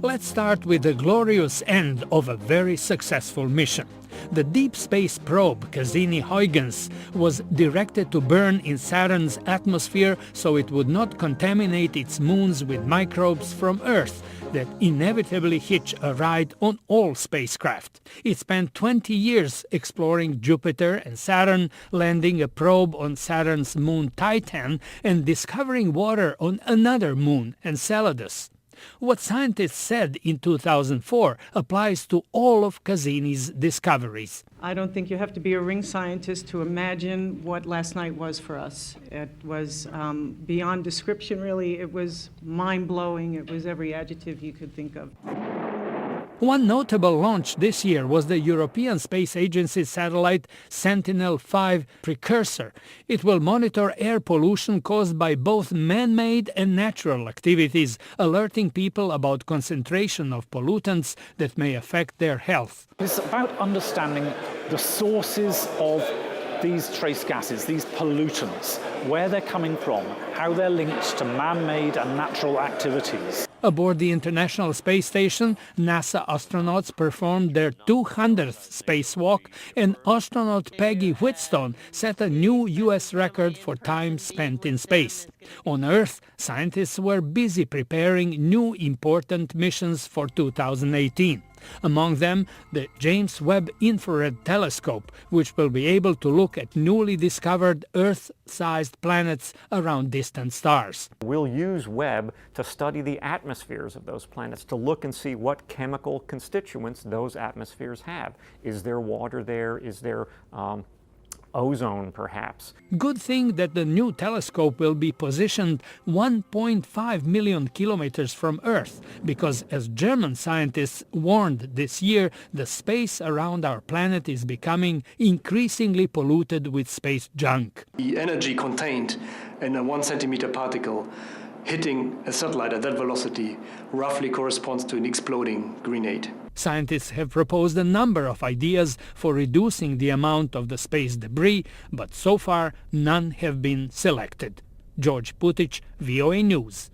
Let's start with the glorious end of a very successful mission. The deep space probe Cassini-Huygens was directed to burn in Saturn's atmosphere so it would not contaminate its moons with microbes from Earth that inevitably hitch a ride on all spacecraft. It spent 20 years exploring Jupiter and Saturn, landing a probe on Saturn's moon Titan and discovering water on another moon, Enceladus. What scientists said in 2004 applies to all of Cassini's discoveries. I don't think you have to be a ring scientist to imagine what last night was for us. It was beyond description, really. It was mind-blowing. It was every adjective you could think of. One notable launch this year was the European Space Agency satellite Sentinel-5 Precursor. It will monitor air pollution caused by both man-made and natural activities, alerting people about concentration of pollutants that may affect their health. It's about understanding the sources of these trace gases, these pollutants, where they're coming from, how they're linked to man-made and natural activities. Aboard the International Space Station, NASA astronauts performed their 200th spacewalk, and astronaut Peggy Whitstone set a new U.S. record for time spent in space. On Earth, scientists were busy preparing new important missions for 2018. Among them, the James Webb Infrared Telescope, which will be able to look at newly discovered Earth-sized planets around distant stars. We'll use Webb to study the atmospheres of those planets, to look and see what chemical constituents those atmospheres have. Is there water there? Is there ozone, perhaps? Good thing that the new telescope will be positioned 1.5 million kilometers from Earth, because as German scientists warned this year, the space around our planet is becoming increasingly polluted with space junk. The energy contained in a 1 centimeter particle hitting a satellite at that velocity roughly corresponds to an exploding grenade. Scientists have proposed a number of ideas for reducing the amount of the space debris, but so far none have been selected. George Putic, VOA News.